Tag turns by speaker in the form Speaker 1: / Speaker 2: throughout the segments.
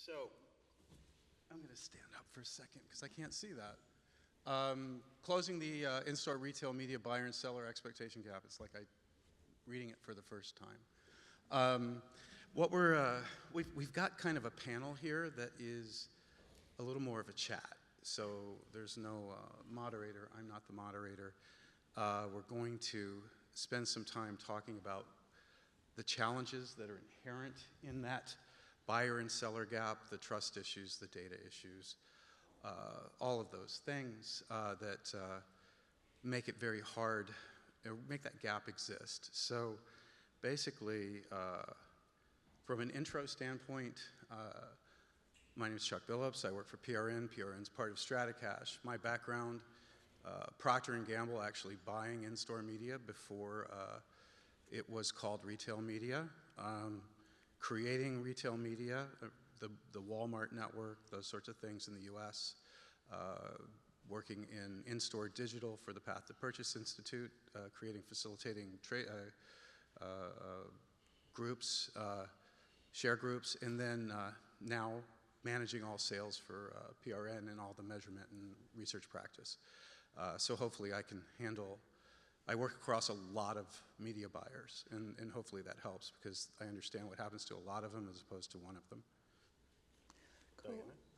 Speaker 1: So I'm going to stand up for a second because I can't see that. Closing the in-store retail media buyer and seller expectation gap. It's like reading it for the first time. We've got kind of a panel here that is a little more of a chat. So there's no moderator. I'm not the moderator. We're going to spend some time talking about the challenges that are inherent in that buyer and seller gap, the trust issues, the data issues, all of those things that make it very hard, make that gap exist. So basically, from an intro standpoint, my name is Chuck Billups. I work for PRN. PRN is part of StrataCache. My background, Procter & Gamble actually buying in-store media before it was called retail media. Creating retail media, the Walmart network, those sorts of things in the US, working in in-store digital for the Path to Purchase Institute, facilitating groups, share groups, and then now managing all sales for PRN and all the measurement and research practice. So hopefully I work across a lot of media buyers, and hopefully that helps because I understand what happens to a lot of them as opposed to one of them.
Speaker 2: Cool.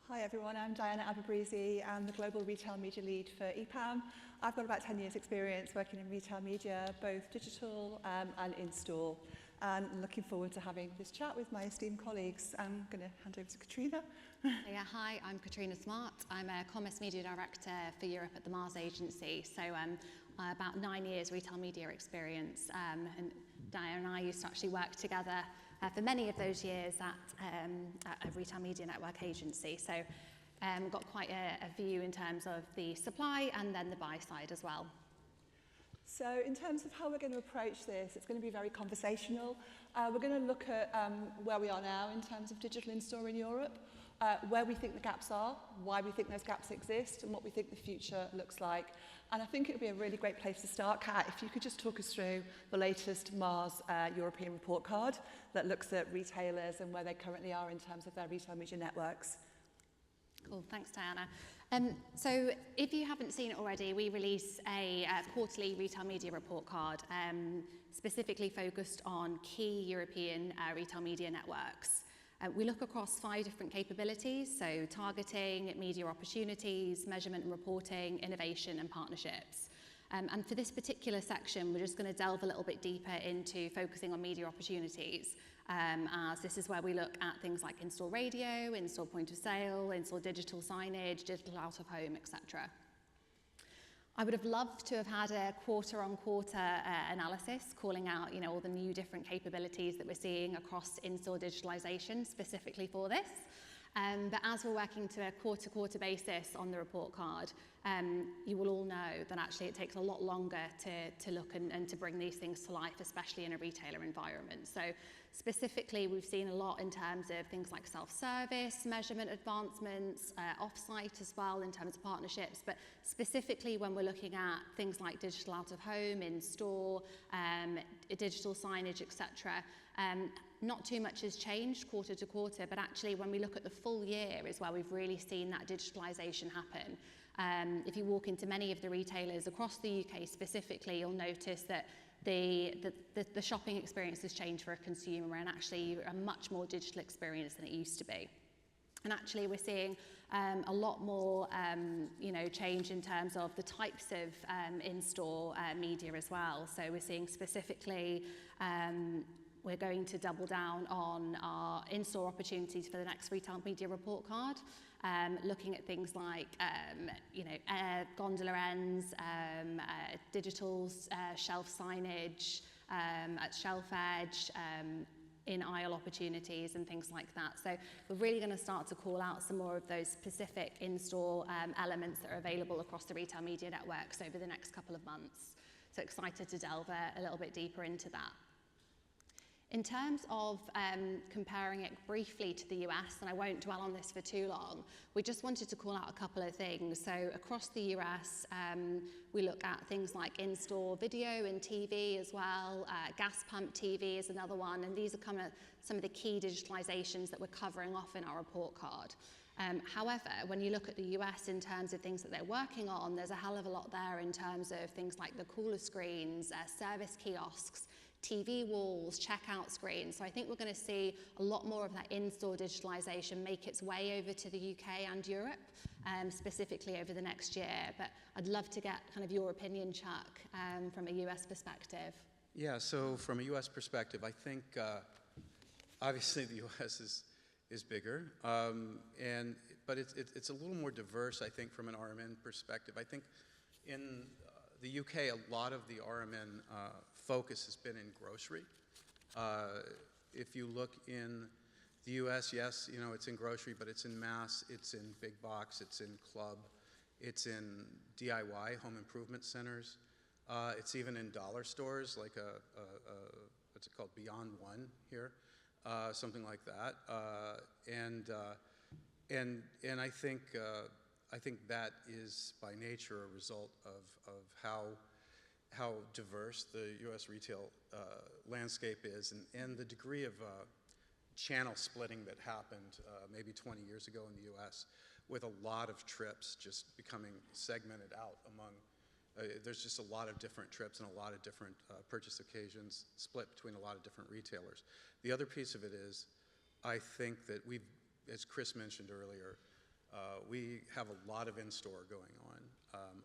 Speaker 2: Hi everyone, I'm Diana Abebrese. I'm the Global Retail Media Lead for EPAM. I've got about 10 years experience working in retail media, both digital and in-store. And I'm looking forward to having this chat with my esteemed colleagues. I'm going to hand over to Katrina.
Speaker 3: Yeah, hi, I'm Katrina Smart. I'm a Commerce Media Director for Europe at the Mars Agency. So about 9 years retail media experience. And Diana and I used to actually work together for many of those years at a retail media network agency. So got quite a view in terms of the supply and then the buy side as well.
Speaker 2: So in terms of how we're going to approach this, it's going to be very conversational. We're going to look at where we are now in terms of digital in-store in Europe, where we think the gaps are, why we think those gaps exist, and what we think the future looks like. And I think it would be a really great place to start. Kat, if you could just talk us through the latest Mars European report card that looks at retailers and where they currently are in terms of their retail media networks.
Speaker 3: Cool, thanks Diana. So if you haven't seen it already, we release a quarterly retail media report card specifically focused on key European retail media networks. We look across 5 different capabilities, so targeting, media opportunities, measurement and reporting, innovation and partnerships. And for this particular section, we're just going to delve a little bit deeper into focusing on media opportunities, as this is where we look at things like in-store radio, in-store point of sale, in-store digital signage, digital out of home, etc. I would have loved to have had a quarter-on-quarter analysis calling out, all the new different capabilities that we're seeing across in-store digitalization specifically for this. But as we're working to a quarter-to-quarter basis on the report card, you will all know that actually it takes a lot longer to look and to bring these things to life, especially in a retailer environment. So specifically, we've seen a lot in terms of things like self-service, measurement advancements, off-site as well in terms of partnerships, but specifically when we're looking at things like digital out of home, in-store, digital signage, etc. Not too much has changed quarter to quarter, but actually when we look at the full year is where we've really seen that digitalization happen. If you walk into many of the retailers across the UK specifically, you'll notice that the shopping experience has changed for a consumer and actually a much more digital experience than it used to be. And actually we're seeing a lot more change in terms of the types of in-store media as well. So we're seeing specifically we're going to double down on our in-store opportunities for the next retail media report card, looking at things like, gondola ends, digital shelf signage, at shelf edge, in-aisle opportunities and things like that. So we're really going to start to call out some more of those specific in-store elements that are available across the retail media networks over the next couple of months. So excited to delve a little bit deeper into that. In terms of comparing it briefly to the US, and I won't dwell on this for too long, we just wanted to call out a couple of things. So across the US, we look at things like in-store video and TV as well. Gas pump TV is another one, and these are kind of some of the key digitalizations that we're covering off in our report card. However, when you look at the US in terms of things that they're working on, there's a hell of a lot there in terms of things like the cooler screens, service kiosks, TV walls, checkout screens. So I think we're going to see a lot more of that in-store digitalization make its way over to the UK and Europe, specifically over the next year. But I'd love to get kind of your opinion, Chuck, from a US perspective.
Speaker 1: Yeah, so from a US perspective, I think obviously the US is bigger, but it's a little more diverse, I think, from an RMN perspective. I think in the UK, a lot of the RMN focus has been in grocery. If you look in the US, yes, you know, it's in grocery, but it's in mass, it's in big box, it's in club, it's in DIY, home improvement centers. It's even in dollar stores, like what's it called, Beyond One here, something like that. And I think that is by nature a result of how diverse the U.S. retail landscape is, and the degree of channel splitting that happened maybe 20 years ago in the U.S., with a lot of trips just becoming segmented out among. There's just a lot of different trips and a lot of different purchase occasions split between a lot of different retailers. The other piece of it is, I think that we've, as Chris mentioned earlier, we have a lot of in-store going on.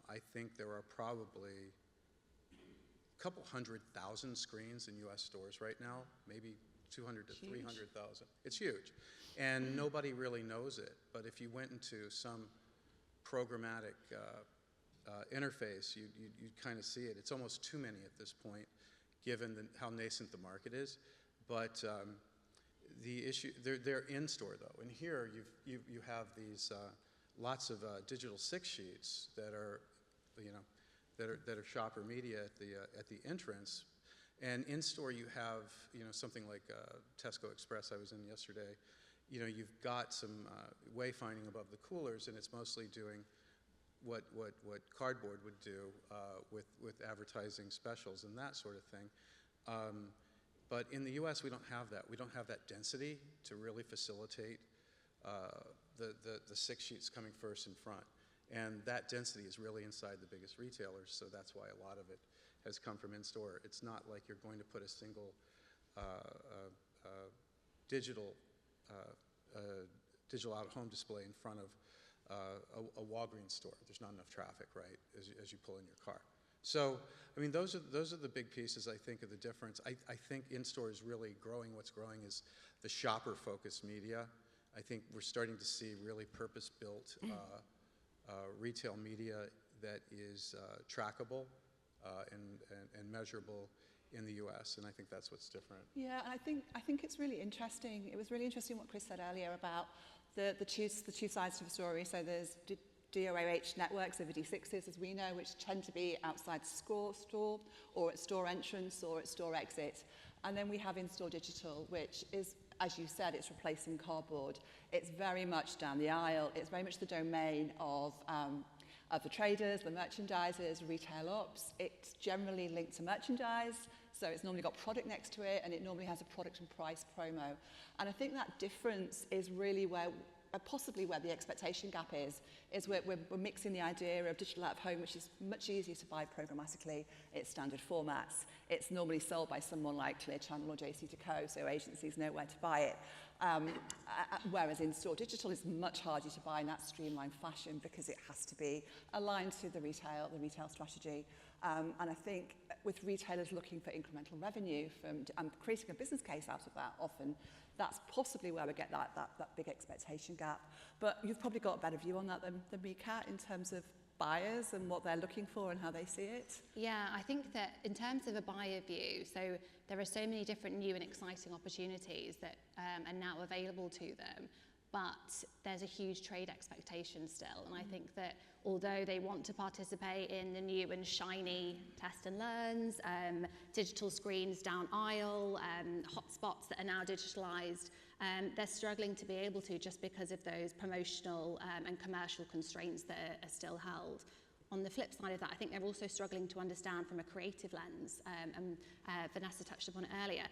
Speaker 1: I think there are probably a couple 100,000 screens in U.S. stores right now, maybe 200 to 300,000. It's huge, and nobody really knows it. But if you went into some programmatic interface, you'd kind of see it. It's almost too many at this point, given how nascent the market is. But the issue, they're in store though, and here you have these lots of digital 6-sheets that are, you know, that are shopper media at the entrance, and in store you have, you know, something like Tesco Express I was in yesterday. You know, you've got some wayfinding above the coolers, and it's mostly doing what cardboard would do with advertising specials and that sort of thing. But in the U.S., we don't have that. We don't have that density to really facilitate the 6 sheets coming first in front. And that density is really inside the biggest retailers, so that's why a lot of it has come from in-store. It's not like you're going to put a single digital out-of-home display in front of a Walgreens store. There's not enough traffic, right, as you pull in your car. So, I mean, those are the big pieces, I think, of the difference. I think in-store is really growing. What's growing is the shopper-focused media. I think we're starting to see really purpose-built retail media that is trackable and measurable in the U.S., and I think that's what's different.
Speaker 2: Yeah, and I think it's really interesting. It was really interesting what Chris said earlier about the two sides to the story. So there's DOOH networks, over D6s, as we know, which tend to be outside store, or at store entrance, or at store exit. And then we have in-store digital, which is, as you said, it's replacing cardboard. It's very much down the aisle. It's very much the domain of the traders, the merchandisers, retail ops. It's generally linked to merchandise, so it's normally got product next to it, and it normally has a product and price promo. And I think that difference is really where, possibly where the expectation gap is we're mixing the idea of digital out-of-home, which is much easier to buy programmatically. It's standard formats. It's normally sold by someone like Clear Channel or JC2Co, so agencies know where to buy it. Whereas in-store digital is much harder to buy in that streamlined fashion because it has to be aligned to the retail strategy. And I think with retailers looking for incremental revenue from creating a business case out of that, often that's possibly where we get that big expectation gap. But you've probably got a better view on that than me, Kat, in terms of buyers and what they're looking for and how they see it.
Speaker 3: Yeah, I think that in terms of a buyer view, so there are so many different new and exciting opportunities that are now available to them. but there's a huge trade expectation still. And I think that although they want to participate in the new and shiny test and learns, digital screens down aisle, hotspots that are now digitalized, they're struggling to be able to, just because of those promotional and commercial constraints that are still held. On the flip side of that, I think they're also struggling to understand from a creative lens, and Vanessa touched upon it earlier,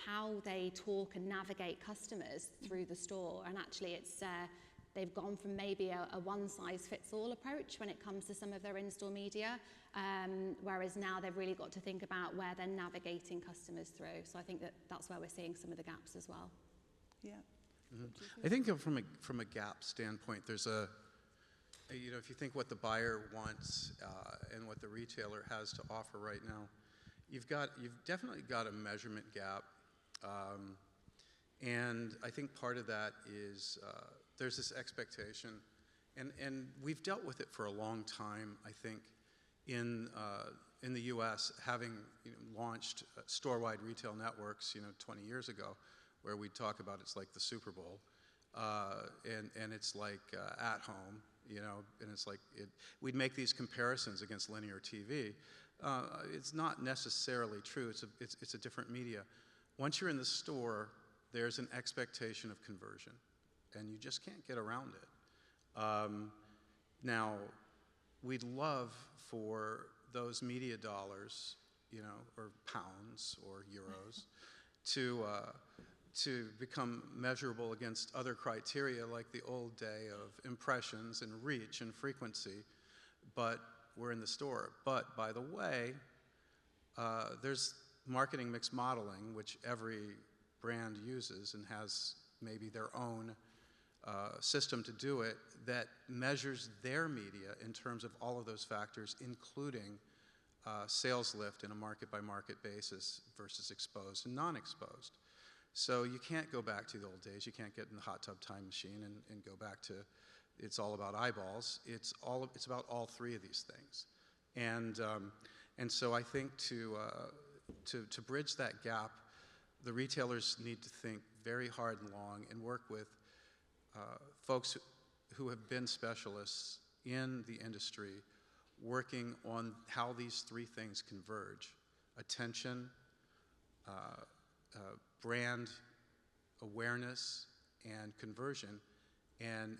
Speaker 3: how they talk and navigate customers through the store. And actually it's, they've gone from maybe a one-size-fits-all approach when it comes to some of their in-store media, whereas now they've really got to think about where they're navigating customers through. So I think that that's where we're seeing some of the gaps as well.
Speaker 2: Yeah.
Speaker 1: I think from a gap standpoint, there's a, you know, if you think what the buyer wants and what the retailer has to offer right now, you've definitely got a measurement gap, and I think part of that is there's this expectation, and we've dealt with it for a long time. I think in the U.S., having launched store-wide retail networks, 20 years ago, where we'd talk about it's like the Super Bowl, and it's like at home. And it's like we'd make these comparisons against linear TV. It's not necessarily true. It's a different media. Once you're in the store, there's an expectation of conversion, and you just can't get around it. Now, we'd love for those media dollars, or pounds or euros, to become measurable against other criteria like the old day of impressions and reach and frequency, but we're in the store. But by the way, there's marketing mix modeling, which every brand uses and has maybe their own system to do it, that measures their media in terms of all of those factors, including sales lift in a market-by-market basis versus exposed and non-exposed. So you can't go back to the old days. You can't get in the hot tub time machine and go back to it's all about eyeballs. It's about all three of these things, and so I think to bridge that gap, the retailers need to think very hard and long and work with folks who have been specialists in the industry, working on how these three things converge: attention, brand awareness, and conversion, and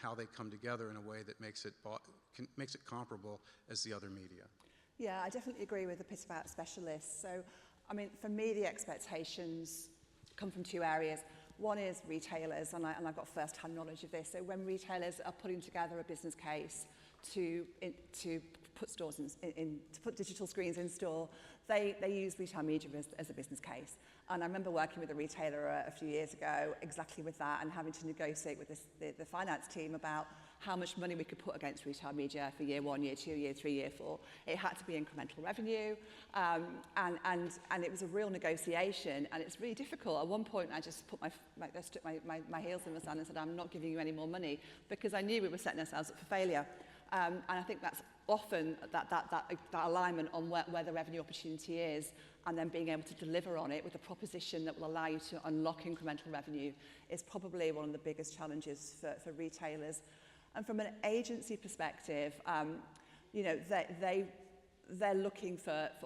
Speaker 1: how they come together in a way that makes it comparable as the other media.
Speaker 2: Yeah, I definitely agree with the bit about specialists. So, I mean, for me, the expectations come from two areas. One is retailers, and I've got first-hand knowledge of this. So when retailers are putting together a business case to put stores to put digital screens in store, they use retail media as a business case. And I remember working with a retailer a few years ago exactly with that, and having to negotiate with the finance team about how much money we could put against retail media for year 1, year 2, year 3, year 4. It had to be incremental revenue, and it was a real negotiation, and it's really difficult. At one point, I just put my heels in the sand and said, I'm not giving you any more money, because I knew we were setting ourselves up for failure. And I think that's often that alignment on where the revenue opportunity is, and then being able to deliver on it with a proposition that will allow you to unlock incremental revenue is probably one of the biggest challenges for retailers. And from an agency perspective, they're looking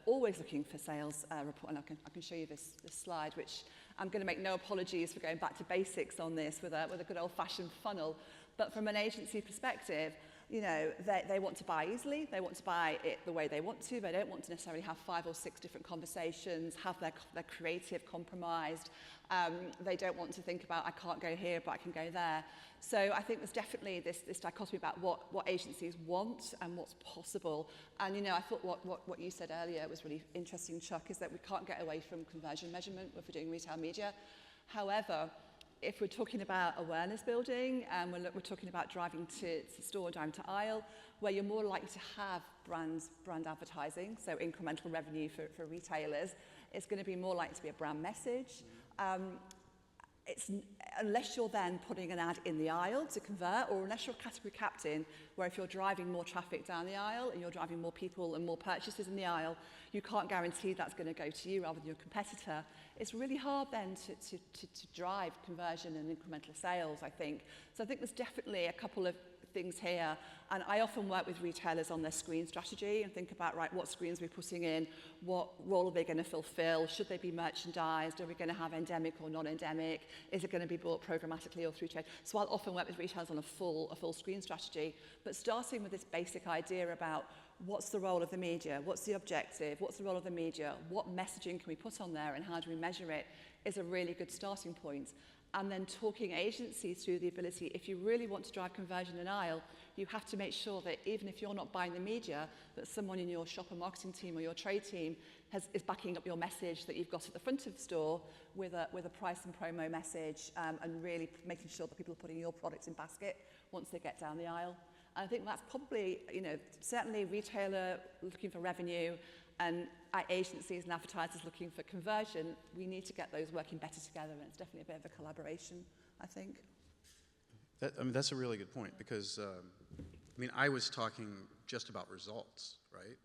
Speaker 2: always looking for sales report, and I can show you this slide, which I'm going to make no apologies for going back to basics on this with a good old-fashioned funnel. But from an agency perspective, they want to buy easily. They want to buy it the way they want to. They don't want to necessarily have 5 or 6 different conversations, have their creative compromised. They don't want to think about, I can't go here, but I can go there. So I think there's definitely this dichotomy about what agencies want and what's possible. And, I thought what you said earlier was really interesting, Chuck, is that we can't get away from conversion measurement if we're doing retail media. However, if we're talking about awareness building, and we're talking about driving to store, driving to aisle, where you're more likely to have brand advertising, so incremental revenue for retailers, it's going to be more likely to be a brand message. unless you're then putting an ad in the aisle to convert, or unless you're a category captain, where if you're driving more traffic down the aisle and you're driving more people and more purchases in the aisle, you can't guarantee that's going to go to you rather than your competitor. It's really hard then to drive conversion and incremental sales, I think. So I think there's definitely a couple of things here, and I often work with retailers on their screen strategy and think about, right, what screens we're putting in, what role are they going to fulfill, should they be merchandised, are we going to have endemic or non-endemic, is it going to be bought programmatically or through trade? So I'll often work with retailers on a full screen strategy, but starting with this basic idea about what's the role of the media, what's the objective, what's the role of the media, what messaging can we put on there and how do we measure it, is a really good starting point. And then talking agencies through the ability, if you really want to drive conversion in aisle, you have to make sure that even if you're not buying the media, that someone in your shopper marketing team or your trade team is backing up your message that you've got at the front of the store with a price and promo message, and really making sure that people are putting your products in basket once they get down the aisle. And I think that's probably, certainly retailer looking for revenue and agencies and advertisers looking for conversion. We need to get those working better together, and it's definitely a bit of a collaboration, I think.
Speaker 1: That's a really good point, because I was talking just about results, right?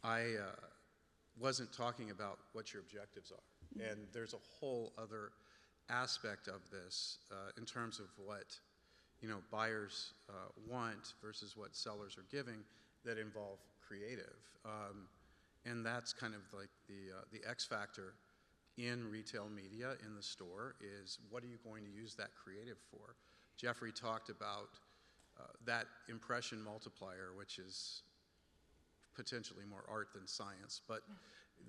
Speaker 1: I wasn't talking about what your objectives are. And there's a whole other aspect of this in terms of what buyers want versus what sellers are giving that involve creative. And that's kind of like the X factor in retail media in the store is, what are you going to use that creative for? Jeffrey talked about that impression multiplier, which is potentially more art than science. But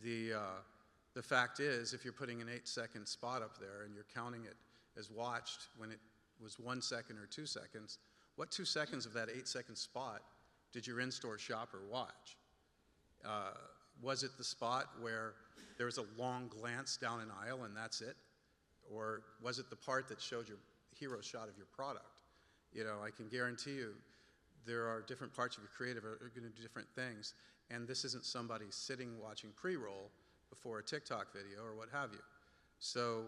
Speaker 1: the fact is, if you're putting an 8-second spot up there and you're counting it as watched when it was 1 second or 2 seconds, what 2 seconds of that 8-second spot did your in-store shopper watch? Was it the spot where there was a long glance down an aisle and that's it? Or was it the part that showed your hero shot of your product? I can guarantee you there are different parts of your creative are going to do different things. And this isn't somebody sitting watching pre-roll before a TikTok video or what have you. So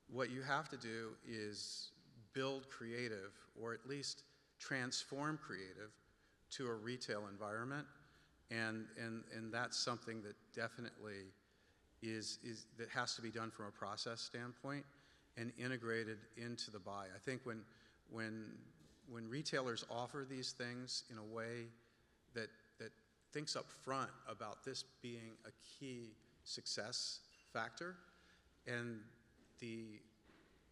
Speaker 1: what you have to do is build creative, or at least transform creative to a retail environment. And that's something that definitely that has to be done from a process standpoint and integrated into the buy. I think when retailers offer these things in a way that thinks up front about this being a key success factor, and the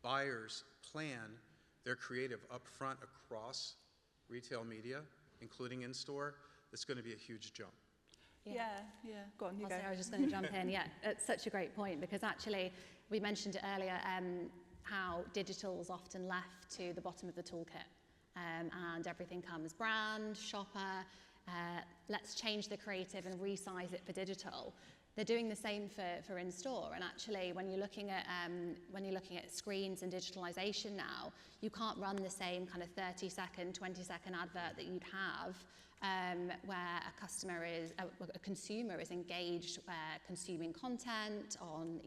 Speaker 1: buyers plan their creative up front across retail media, including in-store, it's going to be a huge jump.
Speaker 2: Yeah. Go on, you go.
Speaker 3: I was just going to jump in. Yeah, it's such a great point, because actually we mentioned it earlier, how digital is often left to the bottom of the toolkit, and everything comes brand, shopper. Let's change the creative and resize it for digital. They're doing the same for in-store, and actually when you're looking at screens and digitalization now, you can't run the same kind of 30-second, 20-second advert that you'd have where a consumer is engaged consuming content on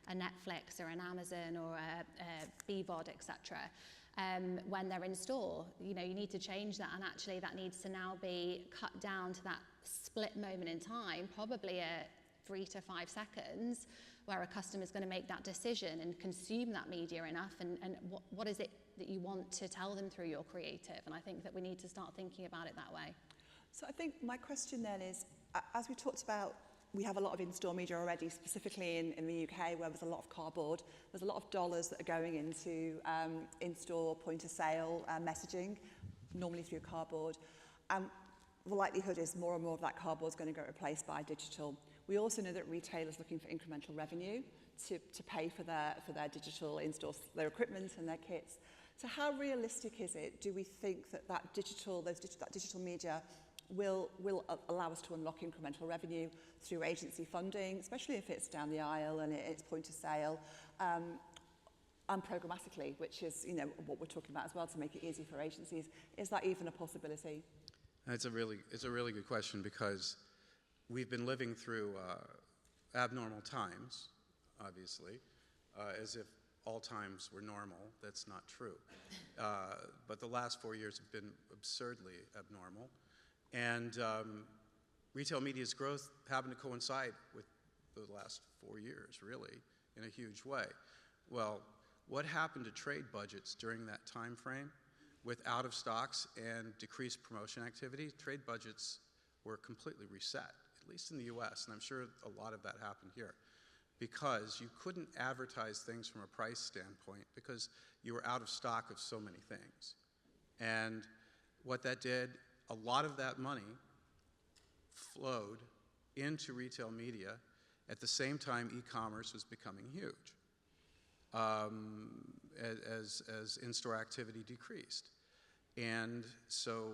Speaker 3: a Netflix or an Amazon or a BVOD, etc. When they're in store, you need to change that, and actually that needs to now be cut down to that split moment in time, probably a 3 to 5 seconds, where a customer is going to make that decision and consume that media enough, and what is it that you want to tell them through your creative. And I think that we need to start thinking about it that way.
Speaker 2: So I think my question then is, as we talked about, we have a lot of in-store media already, specifically in the UK, where there's a lot of cardboard. There's a lot of dollars that are going into in-store point-of-sale messaging, normally through cardboard. And the likelihood is more and more of that cardboard is going to get replaced by digital. We also know that retailers are looking for incremental revenue to pay for their digital in-store, their equipment and their kits. So how realistic is it, do we think that digital media will allow us to unlock incremental revenue through agency funding, especially if it's down the aisle and it's point of sale, and programmatically, which is what we're talking about as well, to make it easy for agencies? Is that even a possibility?
Speaker 1: It's a really good question, because we've been living through abnormal times, obviously, as if all times were normal. That's not true. But the last 4 years have been absurdly abnormal. And retail media's growth happened to coincide with the last 4 years, really, in a huge way. Well, what happened to trade budgets during that time frame with out of stocks and decreased promotion activity? Trade budgets were completely reset, at least in the US, and I'm sure a lot of that happened here, because you couldn't advertise things from a price standpoint because you were out of stock of so many things. And what that did, a lot of that money flowed into retail media at the same time e-commerce was becoming huge, as in-store activity decreased. And so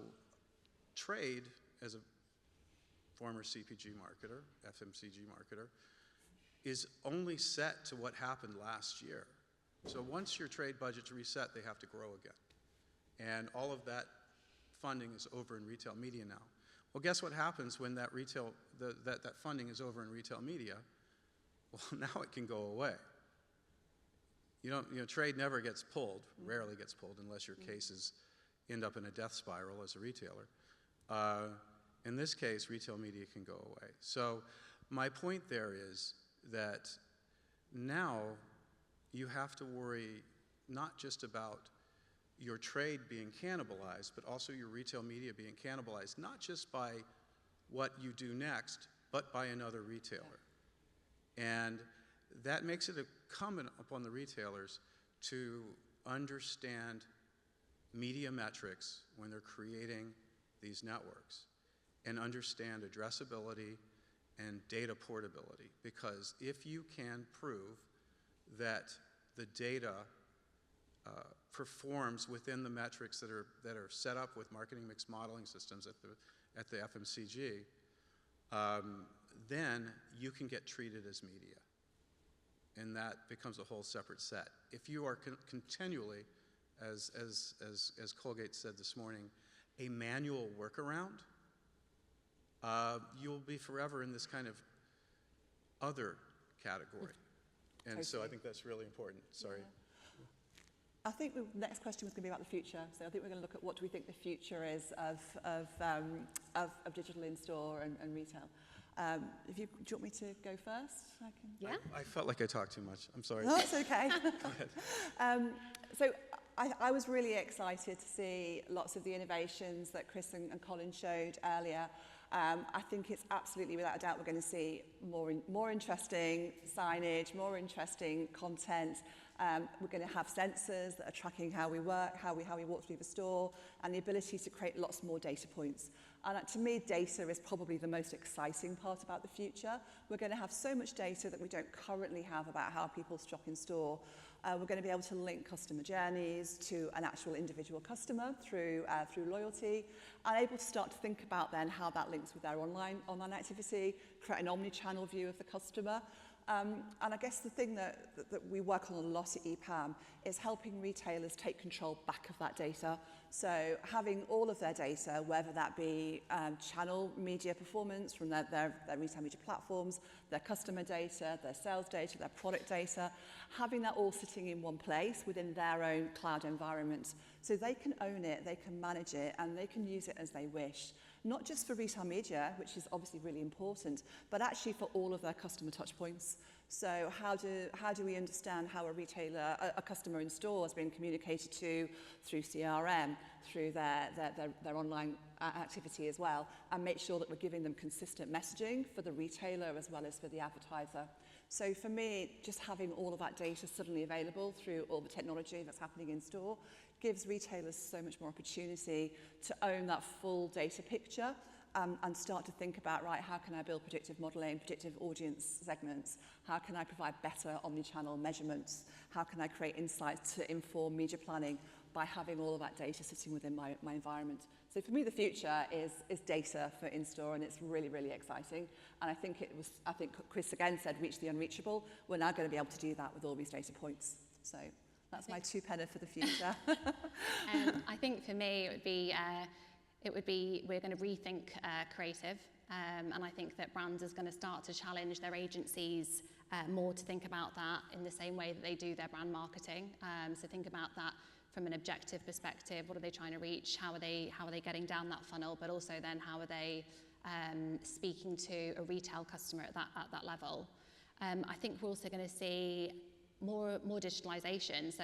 Speaker 1: trade, as a former CPG marketer, FMCG marketer, is only set to what happened last year. So once your trade budgets reset, they have to grow again. And all of that funding is over in retail media now. Well, guess what happens when that that funding is over in retail media? Well, now it can go away. Trade never gets pulled, rarely gets pulled, unless your cases end up in a death spiral as a retailer. In this case, retail media can go away. So my point there is that now you have to worry not just about your trade being cannibalized, but also your retail media being cannibalized, not just by what you do next, but by another retailer. And that makes it incumbent upon the retailers to understand media metrics when they're creating these networks and understand addressability and data portability. Because if you can prove that the data performs within the metrics that are set up with marketing mix modeling systems at the FMCG, then you can get treated as media. And that becomes a whole separate set. If you are continually, as Colgate said this morning, a manual workaround, you'll be forever in this kind of other category. And so I think that's really important. Sorry.
Speaker 2: Yeah. I think the next question was going to be about the future. So I think we're going to look at what do we think the future is of digital in-store and retail. Do you want me to go first?
Speaker 3: Yeah.
Speaker 1: I felt like I talked too much. I'm sorry.
Speaker 2: No, it's okay.
Speaker 1: Go ahead.
Speaker 2: So I was really excited to see lots of the innovations that Chris and Colin showed earlier. I think it's absolutely, without a doubt, we're going to see more interesting signage, more interesting content. We're going to have sensors that are tracking how we work, how we walk through the store, and the ability to create lots more data points. And to me, data is probably the most exciting part about the future. We're going to have so much data that we don't currently have about how people shop in store. We're going to be able to link customer journeys to an actual individual customer through loyalty, and able to start to think about then how that links with their online activity, create an omni-channel view of the customer. And I guess the thing that we work on a lot at EPAM is helping retailers take control back of that data. So having all of their data, whether that be channel media performance from their retail media platforms, their customer data, their sales data, their product data, having that all sitting in one place within their own cloud environment. So they can own it, they can manage it, and they can use it as they wish. Not just for retail media, which is obviously really important, but actually for all of their customer touch points. So how do we understand how a customer in store has been communicated to through CRM, through their online activity as well, and make sure that we're giving them consistent messaging for the retailer as well as for the advertiser. So for me, just having all of that data suddenly available through all the technology that's happening in store gives retailers so much more opportunity to own that full data picture and start to think about, right, how can I build predictive modeling, predictive audience segments? How can I provide better omni-channel measurements? How can I create insights to inform media planning by having all of that data sitting within my environment? So for me, the future is data for in-store, and it's really, really exciting. And I think Chris again said, reach the unreachable. We're now going to be able to do that with all these data points. So that's my two-penner for the future.
Speaker 3: I think for me, it would be we're going to rethink creative. And I think that brands is going to start to challenge their agencies more to think about that in the same way that they do their brand marketing. So think about that from an objective perspective. What are they trying to reach? How are they getting down that funnel? But also then how are they speaking to a retail customer at that level? I think we're also going to see more digitalization. So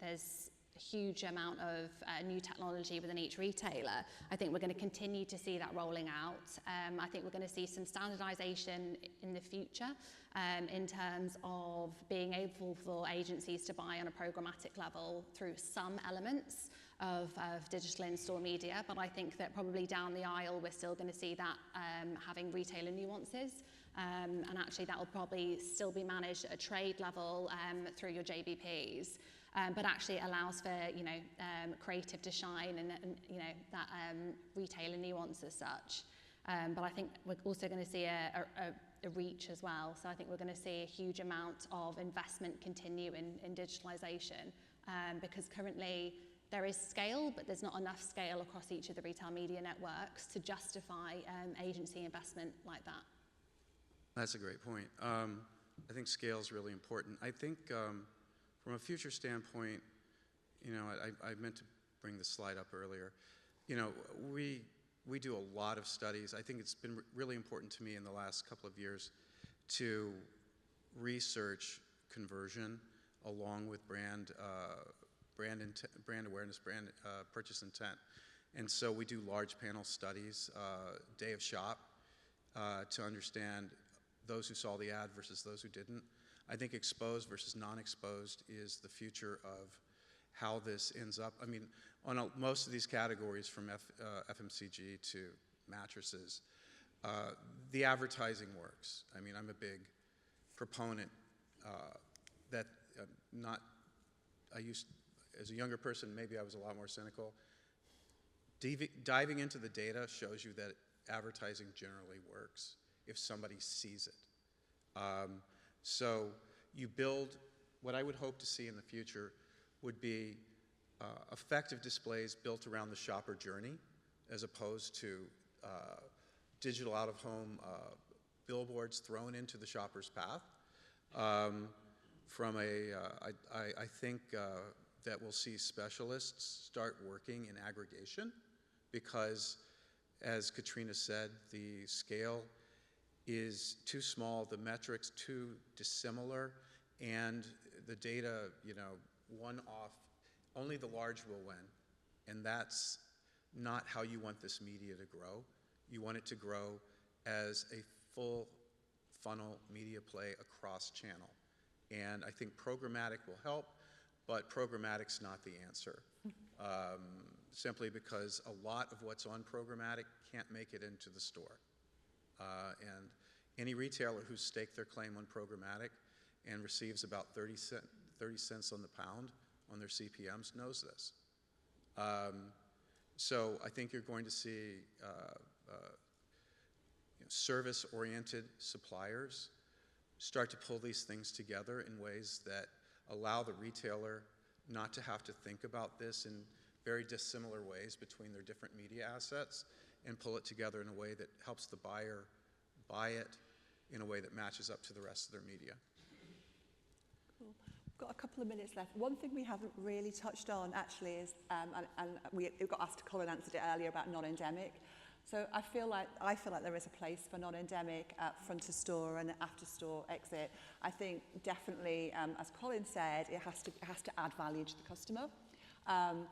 Speaker 3: there's a huge amount of new technology within each retailer. I think we're going to continue to see that rolling out. I think we're going to see some standardization in the future in terms of being able for agencies to buy on a programmatic level through some elements of digital in-store media. But I think that probably down the aisle, we're still going to see that having retailer nuances. And actually that will probably still be managed at a trade level through your JBPs. But actually it allows for creative to shine and that retailer nuance as such. But I think we're also going to see a reach as well. So I think we're going to see a huge amount of investment continue in digitalization because currently there is scale, but there's not enough scale across each of the retail media networks to justify agency investment like that.
Speaker 1: That's a great point. I think scale is really important. I think from a future standpoint, I meant to bring this slide up earlier. We do a lot of studies. I think it's been really important to me in the last couple of years to research conversion along with brand awareness, brand purchase intent. And so we do large panel studies, day of shop, to understand those who saw the ad versus those who didn't. I think exposed versus non-exposed is the future of how this ends up. I mean, on most of these categories from FMCG to mattresses, the advertising works. I mean, I'm a big proponent that as a younger person, maybe I was a lot more cynical. Diving into the data shows you that advertising generally works if somebody sees it. So you build, what I would hope to see in the future would be effective displays built around the shopper journey as opposed to digital out-of-home billboards thrown into the shopper's path. I think that we'll see specialists start working in aggregation because, as Katrina said, the scale is too small, the metrics too dissimilar, and the data, one off, only the large will win. And that's not how you want this media to grow. You want it to grow as a full funnel media play across channel. And I think programmatic will help, but programmatic's not the answer. Simply because a lot of what's on programmatic can't make it into the store. And any retailer who's staked their claim on programmatic and receives about 30 cents on the pound on their CPMs knows this. So I think you're going to see service-oriented suppliers start to pull these things together in ways that allow the retailer not to have to think about this in very dissimilar ways between their different media assets and pull it together in a way that helps the buyer buy it in a way that matches up to the rest of their media.
Speaker 2: Cool. We've got a couple of minutes left. One thing we haven't really touched on actually is, and we got asked, Colin answered it earlier about non-endemic. So I feel like there is a place for non-endemic at front of store and after store exit. I think definitely, as Colin said, it has to add value to the customer. And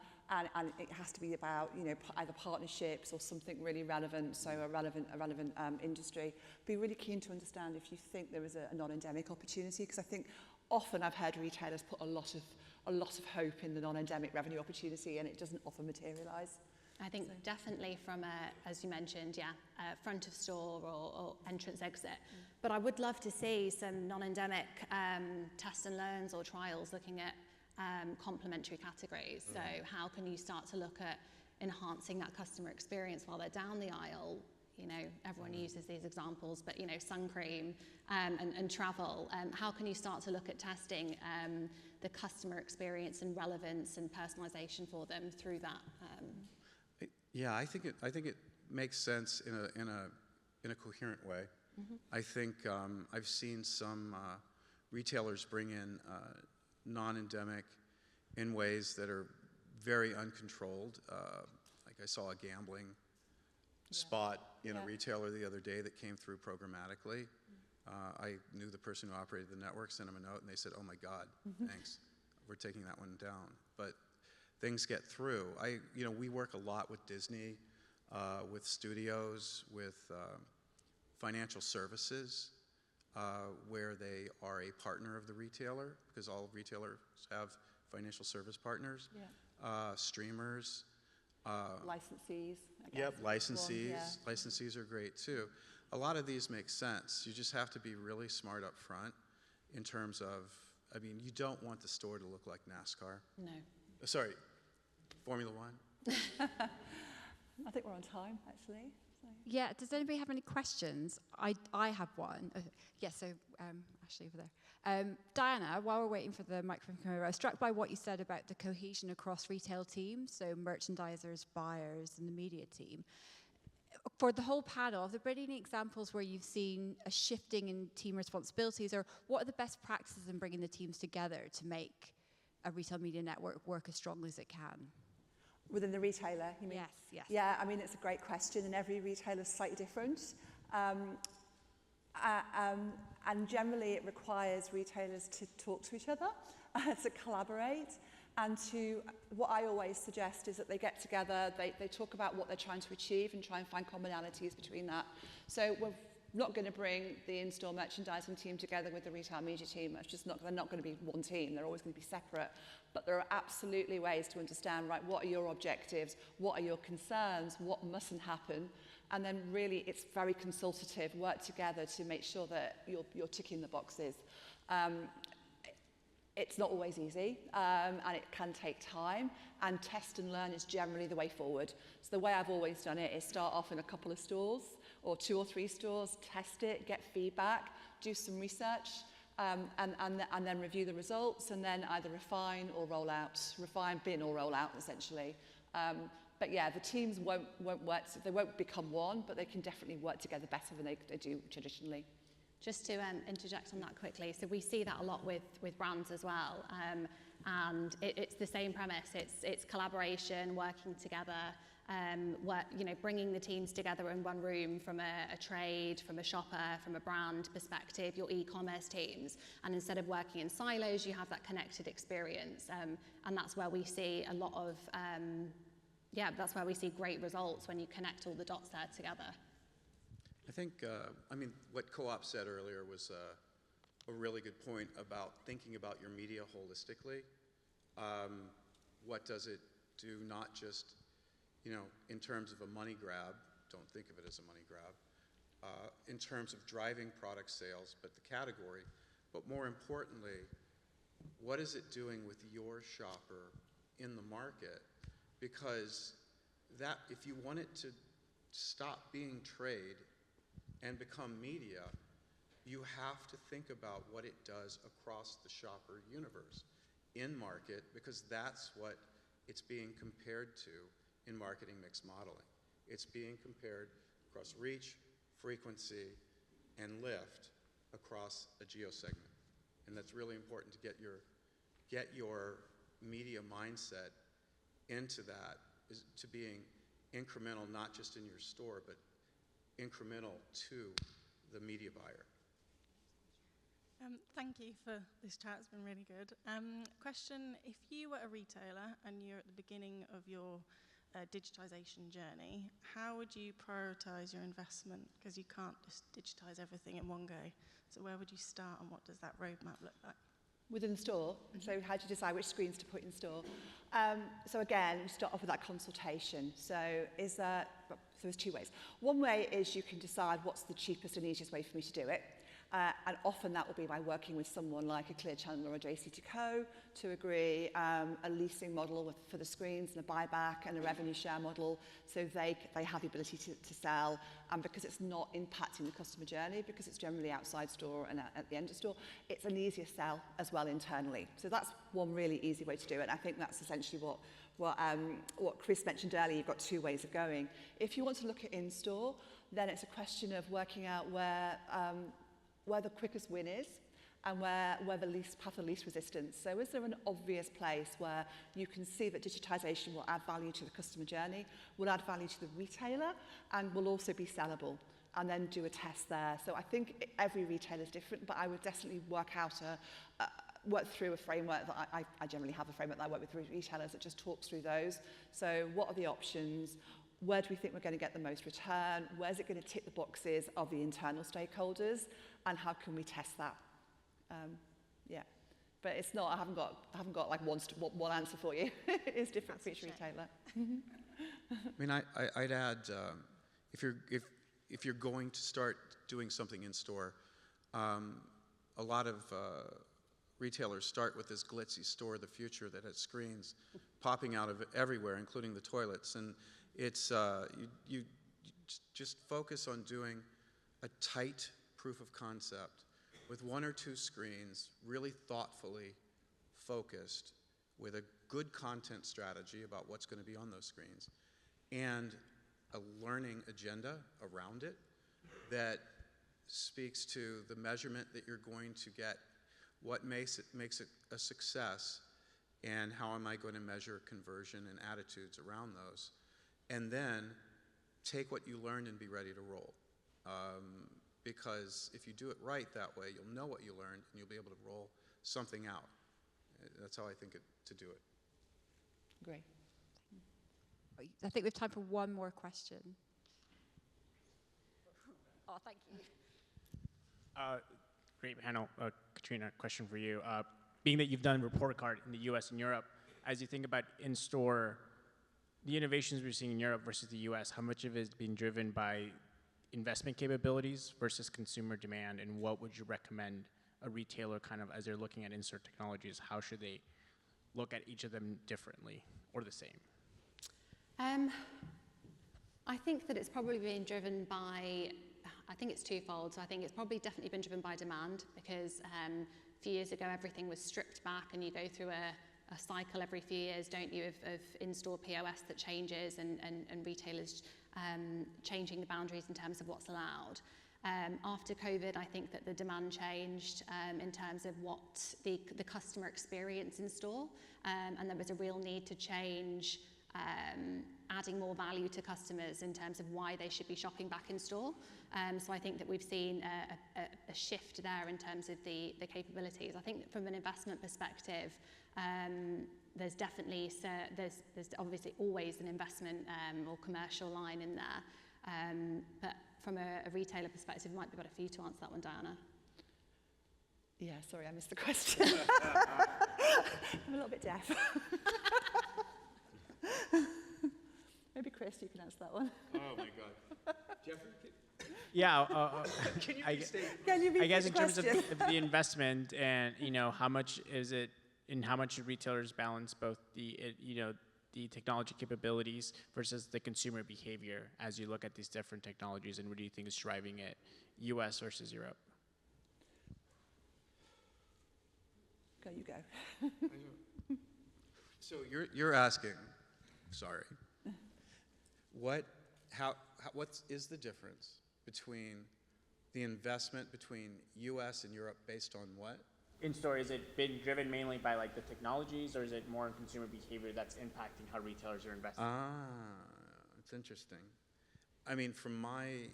Speaker 2: it has to be about, either partnerships or something really relevant, so a relevant industry. Be really keen to understand if you think there is a non-endemic opportunity, because I think often I've heard retailers put a lot of hope in the non-endemic revenue opportunity, and it doesn't often materialise.
Speaker 3: I think definitely from as you mentioned, front of store or entrance exit. But I would love to see some non-endemic test and learns or trials looking at complementary categories. So how can you start to look at enhancing that customer experience while they're down the aisle? Everyone uses these examples, but sun cream and travel. How can you start to look at testing the customer experience and relevance and personalization for them through that?
Speaker 1: Yeah, I think it makes sense in a coherent way. I think I've seen some retailers bring in non-endemic in ways that are very uncontrolled. Like I saw a gambling spot in a retailer the other day that came through programmatically. I knew the person who operated the network, sent him a note, and they said, "Oh my God, thanks. We're taking that one down." But things get through. We work a lot with Disney, with studios, with financial services, where they are a partner of the retailer, because all retailers have financial service partners. Streamers.
Speaker 2: Licensees, I guess.
Speaker 1: Yep, licensees.
Speaker 2: Yeah.
Speaker 1: Licensees are great too. A lot of these make sense. You just have to be really smart up front in terms of, you don't want the store to look like NASCAR.
Speaker 3: No.
Speaker 1: Sorry, Formula One.
Speaker 2: I think we're on time, actually. So.
Speaker 4: Yeah, does anybody have any questions? I have one. So Ashley over there. Diana, while we're waiting for the microphone to come over, I was struck by what you said about the cohesion across retail teams, so merchandisers, buyers, and the media team. For the whole panel, have there been any examples where you've seen a shifting in team responsibilities, or what are the best practices in bringing the teams together to make a retail media network work as strongly as it can?
Speaker 2: Within the retailer, you mean?
Speaker 4: Yes.
Speaker 2: Yeah, it's a great question, and every retailer is slightly different. And generally, it requires retailers to talk to each other, to collaborate, and what I always suggest is that they get together, they talk about what they're trying to achieve and try and find commonalities between that. So we're not going to bring the in-store merchandising team together with the retail media team. They're not going to be one team. They're always going to be separate. But there are absolutely ways to understand, right, what are your objectives? What are your concerns? What mustn't happen? And then really it's very consultative, work together to make sure that you're ticking the boxes. It's not always easy, and it can take time, and test and learn is generally the way forward. So the way I've always done it is start off in a couple of stores, or 2 or 3 stores, test it, get feedback, do some research, and then review the results, and then either refine or roll out, refine, bin or roll out, essentially. But yeah, the teams won't work, they won't become one, but they can definitely work together better than they do traditionally.
Speaker 3: Just to interject on that quickly, so we see that a lot with brands as well, and it's the same premise. It's collaboration, working together, bringing the teams together in one room from a trade, from a shopper, from a brand perspective, your e-commerce teams, and instead of working in silos, you have that connected experience, and that's where we see a lot of, that's where we see great results when you connect all the dots there together.
Speaker 1: I think, what Co-op said earlier was a really good point about thinking about your media holistically. What does it do, not just, in terms of a money grab, don't think of it as a money grab, in terms of driving product sales, but the category, but more importantly, what is it doing with your shopper in the market? Because that, if you want it to stop being trade and become media, you have to think about what it does across the shopper universe in market, because that's what it's being compared to in marketing mix modeling. It's being compared across reach, frequency, and lift across a geo segment. And that's really important to get your media mindset into that, is to being incremental, not just in your store, but incremental to the media buyer.
Speaker 5: Thank you for this chat, it's been really good. Question, if you were a retailer and you're at the beginning of your digitization journey, how would you prioritize your investment? Because you can't just digitize everything in one go. So where would you start, and what does that roadmap look like?
Speaker 2: Within the store, so how do you decide which screens to put in store? So again, we start off with that consultation. So there's 2 ways. One way is you can decide what's the cheapest and easiest way for me to do it. And often that will be by working with someone like a Clear Channel or a JCTCO to agree a leasing model for the screens and a buyback and a revenue share model, so they have the ability to sell, and because it's not impacting the customer journey, because it's generally outside store and at the end of store, it's an easier sell as well internally. So that's one really easy way to do it, and I think that's essentially what Chris mentioned earlier. You've got two ways of going. If you want to look at in-store, then it's a question of working out where the quickest win is and where the least path of least resistance. So is there an obvious place where you can see that digitization will add value to the customer journey, will add value to the retailer, and will also be sellable, and then do a test there. So I think every retailer is different, but I would definitely work through a framework that I generally have a framework that I work with retailers that just talks through those. So what are the options? Where do we think we're going to get the most return? Where's it going to tick the boxes of the internal stakeholders? And how can we test that? Yeah, but it's not. I haven't got like one answer for you. It's different for each retailer.
Speaker 1: I mean, I'd add if you're going to start doing something in store, a lot of retailers start with this glitzy store of the future that has screens popping out of everywhere, including the toilets, and it's you just focus on doing a tight proof of concept with one or two screens, really thoughtfully focused, with a good content strategy about what's going to be on those screens, and a learning agenda around it that speaks to the measurement that you're going to get, what makes it a success, and how am I going to measure conversion and attitudes around those, and then take what you learned and be ready to roll. Because if you do it right that way, you'll know what you learned and you'll be able to roll something out. That's how I think to do it.
Speaker 2: Great.
Speaker 4: I think we have time for one more question. Oh, thank you.
Speaker 6: Great panel. Katrina, question for you. Being that you've done report card in the US and Europe, as you think about in-store, the innovations we're seeing in Europe versus the US, how much of it is being driven by investment capabilities versus consumer demand, and what would you recommend a retailer kind of, as they're looking at in-store technologies, how should they look at each of them differently or the same?
Speaker 3: I think that it's probably being driven by, I think it's twofold. So I think it's probably definitely been driven by demand, because a few years ago everything was stripped back, and you go through a cycle every few years, don't you, of in-store POS that changes, and retailers changing the boundaries in terms of what's allowed. After COVID, I think that the demand changed in terms of what the customer experience in store, and there was a real need to change, adding more value to customers in terms of why they should be shopping back in store. So I think that we've seen a shift there in terms of the capabilities. I think that from an investment perspective, there's definitely, there's obviously always an investment or commercial line in there. But from a retailer perspective, it might be better for you to answer that one, Diana.
Speaker 2: Yeah, sorry, I missed the question. I'm a little bit deaf. Maybe Chris, you can answer that one.
Speaker 1: Oh my God. Jeffrey?
Speaker 6: Yeah,
Speaker 1: Can you
Speaker 6: I guess in terms of the investment, and how much is it, and how much should retailers balance both the the technology capabilities versus the consumer behavior as you look at these different technologies, and what do you think is driving it, US versus Europe?
Speaker 2: Go, you go.
Speaker 1: So you're asking, sorry, what is the difference between the investment between US and Europe based on what?
Speaker 6: In-store, is it been driven mainly by like the technologies, or is it more in consumer behavior that's impacting how retailers are investing?
Speaker 1: It's interesting. I mean, from my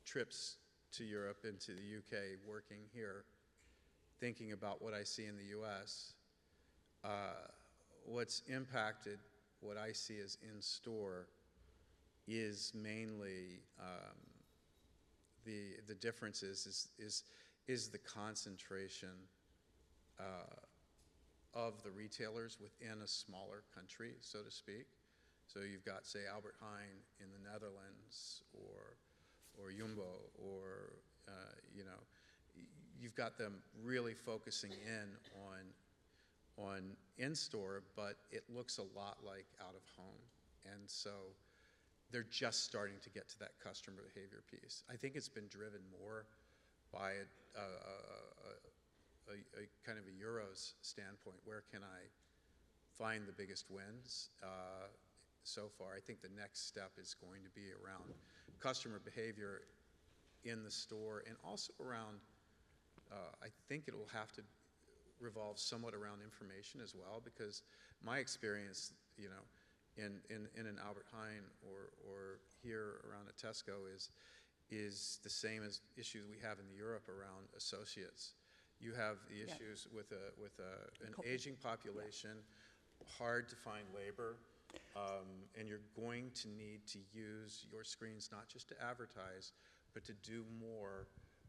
Speaker 1: trips to Europe and to the UK, working here, thinking about what I see in the US, what's impacted what I see as in-store is mainly the difference is the concentration of the retailers within a smaller country, so to speak. So you've got, say, Albert Heijn in the Netherlands, or Jumbo, or you've got them really focusing in on in-store, but it looks a lot like out of home. And so they're just starting to get to that customer behavior piece. I think it's been driven more by a kind of a Euros standpoint. Where can I find the biggest wins so far? I think the next step is going to be around customer behavior in the store, and also around, I think it will have to revolve somewhat around information as well, because my experience, you know, in an Albert Heijn or here around a Tesco is the same as issues we have in Europe around associates. You have the issues with an aging population, hard to find labor, and you're going to need to use your screens not just to advertise, but to do more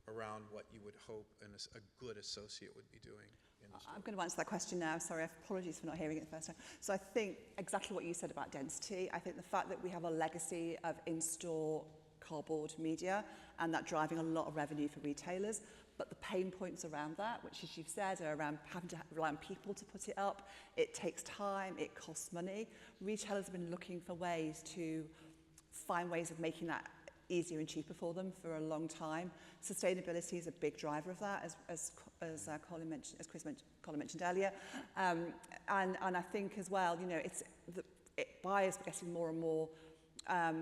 Speaker 1: around what you would hope a good associate would be doing in the store.
Speaker 2: I'm going to answer that question now. Sorry, apologies for not hearing it the first time. So I think exactly what you said about density. I think the fact that we have a legacy of in-store cardboard media and that driving a lot of revenue for retailers, but the pain points around that, which, as you've said, are around having to rely on people to put it up. It takes time, it costs money. Retailers have been looking for ways to find ways of making that easier and cheaper for them for a long time. Sustainability is a big driver of that, as Colin mentioned, as Colin mentioned earlier. And I think as well, you know, buyers are getting more and more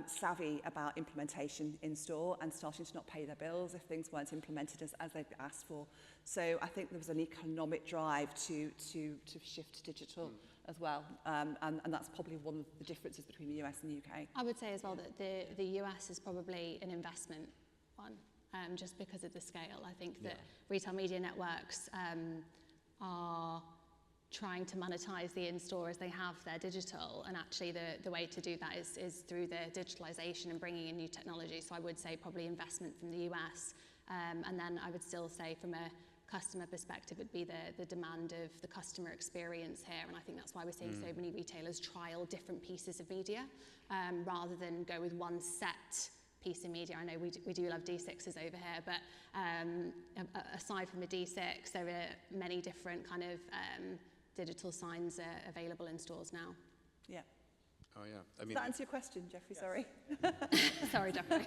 Speaker 2: savvy about implementation in store and starting to not pay their bills if things weren't implemented as they've asked for. So I think there was an economic drive to shift to digital as well, and that's probably one of the differences between the US and the UK.
Speaker 3: I would say as well that the US is probably an investment one, just because of the scale. I think that retail media networks are trying to monetize the in-store as they have their digital, and actually the way to do that is through the digitalization and bringing in new technology. So I would say probably investment from the US, and then I would still say from a customer perspective would be the demand of the customer experience here, and I think that's why we're seeing so many retailers trial different pieces of media rather than go with one set piece of media. I know we do love D6s over here, but aside from the D6, there are many different kind of digital signs available in stores now.
Speaker 2: Yeah.
Speaker 1: Oh yeah. I
Speaker 2: Does
Speaker 1: mean,
Speaker 2: that answer your question, Jeffrey? Sorry.
Speaker 3: Sorry, Jeffrey.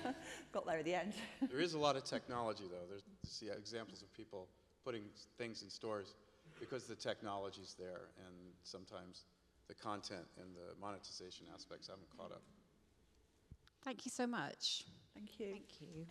Speaker 2: Got there at the end.
Speaker 1: there is a lot of technology, though. There's examples of people putting things in stores because the technology's there, and sometimes the content and the monetization aspects haven't caught up.
Speaker 4: Thank you so much.
Speaker 2: Thank you.
Speaker 4: Thank you.